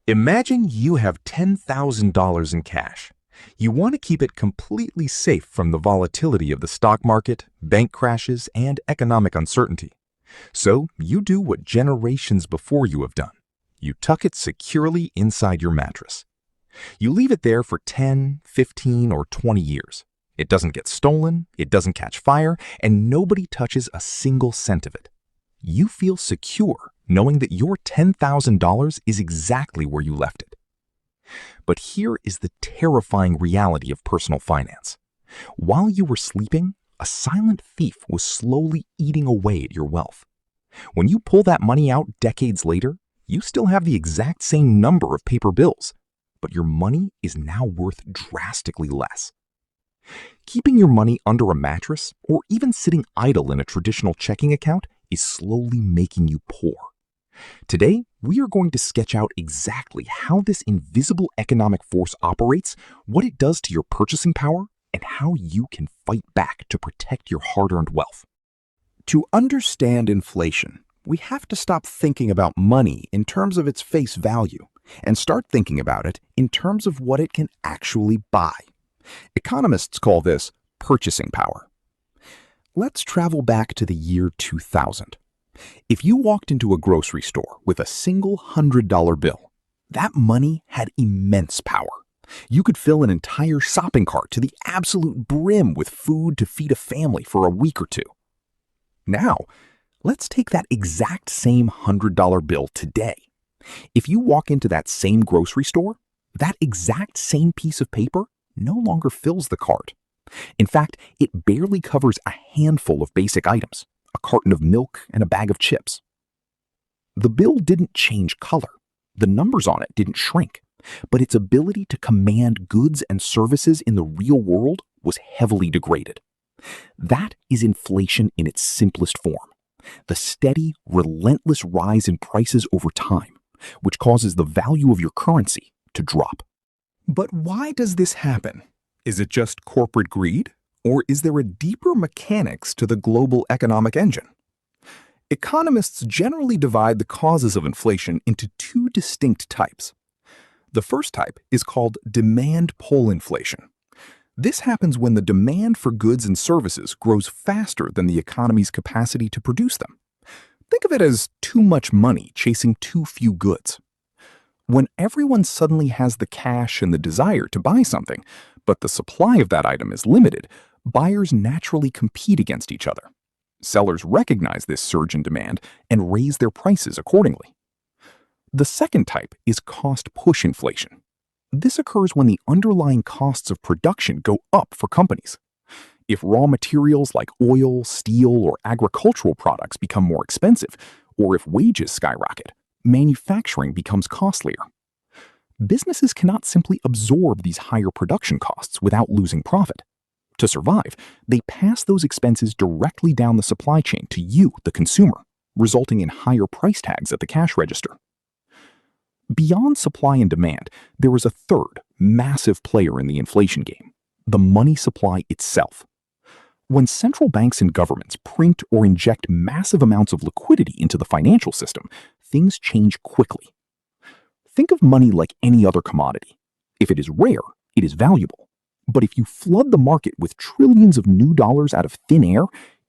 Imagine you have $10,000 in cash. You want to keep it completely safe from the volatility of the stock market, bank crashes, and economic uncertainty. So you do what generations before you have done. You tuck it securely inside your mattress. You leave it there for 10, 15, or 20 years. It doesn't get stolen, it doesn't catch fire, and nobody touches a single cent of it. You feel secure knowing that your $10,000 is exactly where you left it. But here is the terrifying reality of personal finance. While you were sleeping, a silent thief was slowly eating away at your wealth. When you pull that money out decades later, you still have the exact same number of paper bills, but your money is now worth drastically less. Keeping your money under a mattress or even sitting idle in a traditional checking account is slowly making you poor. Today, we are going to sketch out exactly how this invisible economic force operates, what it does to your purchasing power, and how you can fight back to protect your hard-earned wealth. To understand inflation, we have to stop thinking about money in terms of its face value and start thinking about it in terms of what it can actually buy. Economists call this purchasing power. Let's travel back to the year 2000. If you walked into a grocery store with a single $100 bill, that money had immense power. You could fill an entire shopping cart to the absolute brim with food to feed a family for a week or two. Now, let's take that exact same $100 bill today. If you walk into that same grocery store, that exact same piece of paper no longer fills the cart. In fact, it barely covers a handful of basic items, a carton of milk and a bag of chips. The bill didn't change color. The numbers on it didn't shrink, but its ability to command goods and services in the real world was heavily degraded. That is inflation in its simplest form, the steady, relentless rise in prices over time, which causes the value of your currency to drop. But why does this happen? Is it just corporate greed, or is there a deeper mechanics to the global economic engine? Economists generally divide the causes of inflation into two distinct types. The first type is called demand pull inflation. This happens when the demand for goods and services grows faster than the economy's capacity to produce them. Think of it as too much money chasing too few goods. When everyone suddenly has the cash and the desire to buy something, but the supply of that item is limited, buyers naturally compete against each other. Sellers recognize this surge in demand and raise their prices accordingly. The second type is cost-push inflation. This occurs when the underlying costs of production go up for companies. If raw materials like oil, steel, or agricultural products become more expensive, or if wages skyrocket, manufacturing becomes costlier. Businesses cannot simply absorb these higher production costs without losing profit. To survive, they pass those expenses directly down the supply chain to you, the consumer, resulting in higher price tags at the cash register. Beyond supply and demand, there is a third, massive player in the inflation game, the money supply itself. When central banks and governments print or inject massive amounts of liquidity into the financial system, things change quickly. Think of money like any other commodity. If it is rare, it is valuable. But if you flood the market with trillions of new dollars out of thin air,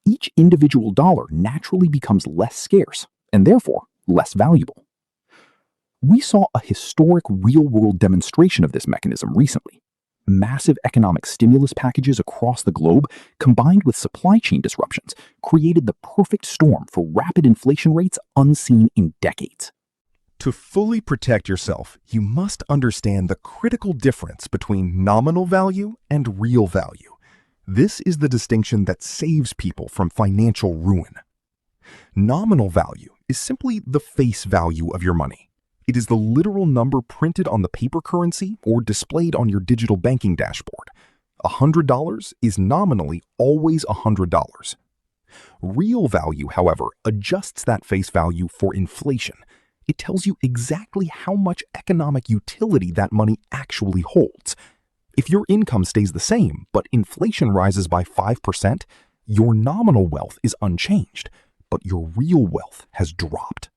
each individual dollar naturally becomes less scarce and therefore less valuable. We saw a historic real-world demonstration of this mechanism recently. Massive economic stimulus packages across the globe, combined with supply chain disruptions, created the perfect storm for rapid inflation rates unseen in decades. To fully protect yourself, you must understand the critical difference between nominal value and real value. This is the distinction that saves people from financial ruin. Nominal value is simply the face value of your money. It is the literal number printed on the paper currency or displayed on your digital banking dashboard. $100 is nominally always $100. Real value, however, adjusts that face value for inflation. It tells you exactly how much economic utility that money actually holds. If your income stays the same, but inflation rises by 5%, your nominal wealth is unchanged, but your real wealth has dropped.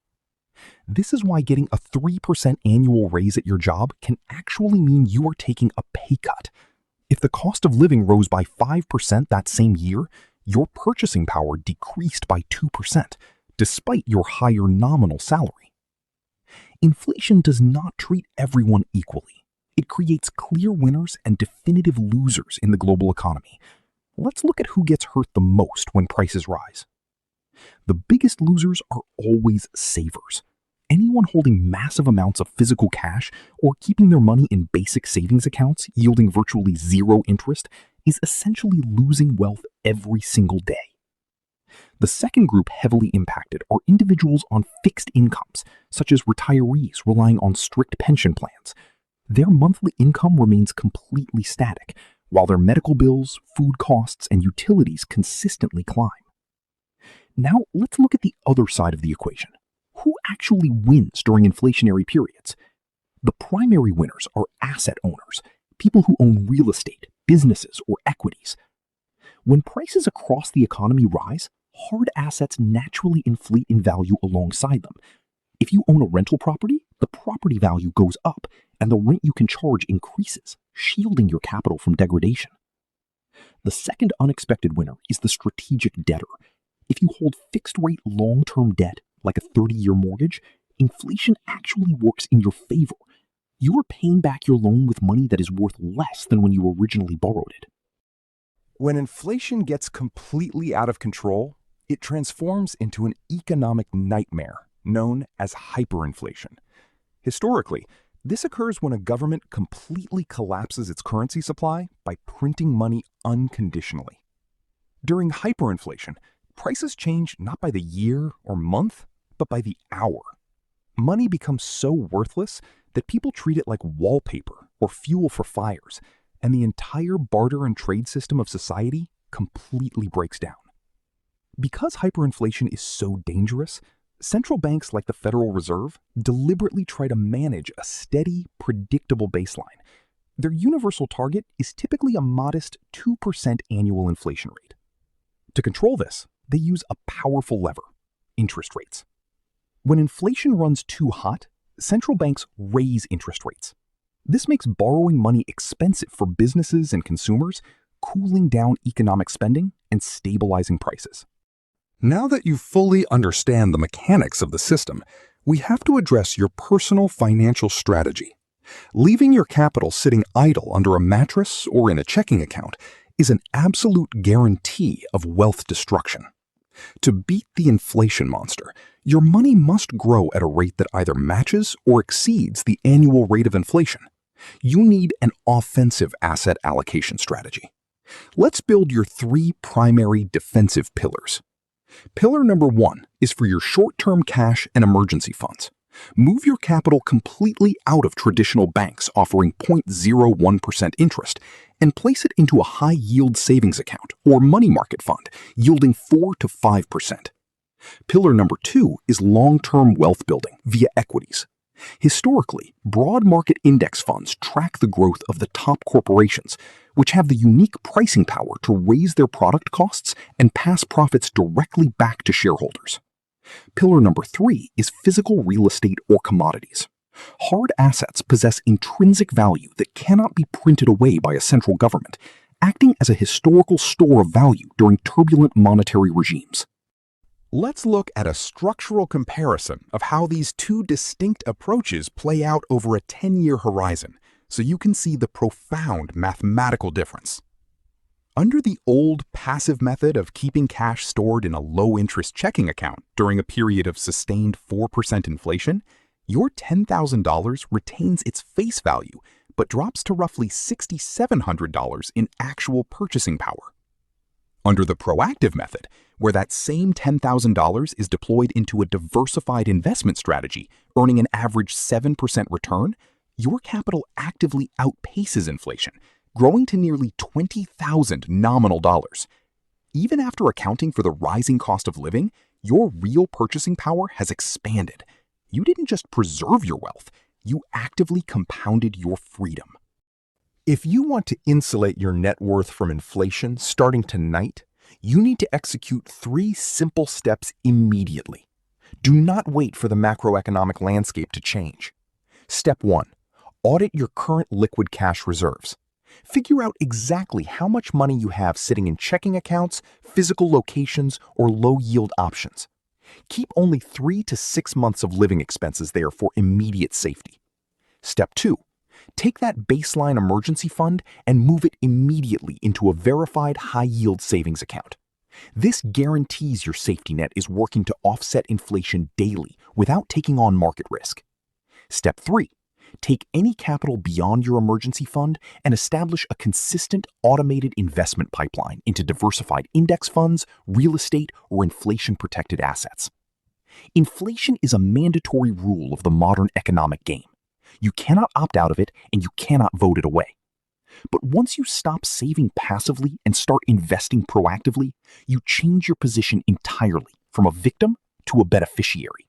This is why getting a 3% annual raise at your job can actually mean you are taking a pay cut. If the cost of living rose by 5% that same year, your purchasing power decreased by 2%, despite your higher nominal salary. Inflation does not treat everyone equally. It creates clear winners and definitive losers in the global economy. Let's look at who gets hurt the most when prices rise. The biggest losers are always savers. Anyone holding massive amounts of physical cash or keeping their money in basic savings accounts yielding virtually zero interest is essentially losing wealth every single day. The second group heavily impacted are individuals on fixed incomes, such as retirees relying on strict pension plans. Their monthly income remains completely static, while their medical bills, food costs, and utilities consistently climb. Now let's look at the other side of the equation. Who actually wins during inflationary periods? The primary winners are asset owners, people who own real estate, businesses, or equities. When prices across the economy rise, hard assets naturally inflate in value alongside them. If you own a rental property, the property value goes up and the rent you can charge increases, shielding your capital from degradation. The second unexpected winner is the strategic debtor. If you hold fixed-rate long-term debt, like a 30-year mortgage, inflation actually works in your favor. You are paying back your loan with money that is worth less than when you originally borrowed it. When inflation gets completely out of control, it transforms into an economic nightmare known as hyperinflation. Historically, this occurs when a government completely collapses its currency supply by printing money unconditionally. During hyperinflation, prices change not by the year or month, but by the hour. Money becomes so worthless that people treat it like wallpaper or fuel for fires, and the entire barter and trade system of society completely breaks down. Because hyperinflation is so dangerous, central banks like the Federal Reserve deliberately try to manage a steady, predictable baseline. Their universal target is typically a modest 2% annual inflation rate. To control this, they use a powerful lever: interest rates. When inflation runs too hot, central banks raise interest rates. This makes borrowing money expensive for businesses and consumers, cooling down economic spending and stabilizing prices. Now that you fully understand the mechanics of the system, we have to address your personal financial strategy. Leaving your capital sitting idle under a mattress or in a checking account is an absolute guarantee of wealth destruction. To beat the inflation monster, your money must grow at a rate that either matches or exceeds the annual rate of inflation. You need an offensive asset allocation strategy. Let's build your 3 primary defensive pillars. Pillar number 1 is for your short-term cash and emergency funds. Move your capital completely out of traditional banks offering 0.01% interest and place it into a high-yield savings account or money market fund yielding 4 to 5%. Pillar number 2 is long-term wealth building via equities. Historically, broad market index funds track the growth of the top corporations, which have the unique pricing power to raise their product costs and pass profits directly back to shareholders. Pillar number 3 is physical real estate or commodities. Hard assets possess intrinsic value that cannot be printed away by a central government, acting as a historical store of value during turbulent monetary regimes. Let's look at a structural comparison of how these two distinct approaches play out over a 10-year horizon, so you can see the profound mathematical difference. Under the old passive method of keeping cash stored in a low-interest checking account during a period of sustained 4% inflation, your $10,000 retains its face value but drops to roughly $6,700 in actual purchasing power. Under the proactive method, where that same $10,000 is deployed into a diversified investment strategy, earning an average 7% return, your capital actively outpaces inflation, growing to nearly $20,000 nominal dollars. Even after accounting for the rising cost of living, your real purchasing power has expanded. You didn't just preserve your wealth, you actively compounded your freedom. If you want to insulate your net worth from inflation starting tonight, you need to execute 3 simple steps immediately. Do not wait for the macroeconomic landscape to change. Step 1. Audit your current liquid cash reserves. Figure out exactly how much money you have sitting in checking accounts, physical locations, or low-yield options. Keep only 3 to 6 months of living expenses there for immediate safety. Step 2. Take that baseline emergency fund and move it immediately into a verified high-yield savings account. This guarantees your safety net is working to offset inflation daily without taking on market risk. Step 3. Take any capital beyond your emergency fund and establish a consistent automated investment pipeline into diversified index funds, real estate, or inflation-protected assets. Inflation is a mandatory rule of the modern economic game. You cannot opt out of it and you cannot vote it away. But once you stop saving passively and start investing proactively, you change your position entirely from a victim to a beneficiary.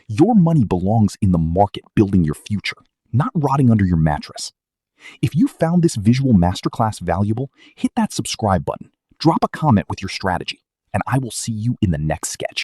Your money belongs in the market building your future, not rotting under your mattress. If you found this visual masterclass valuable, hit that subscribe button, drop a comment with your strategy, and I will see you in the next sketch.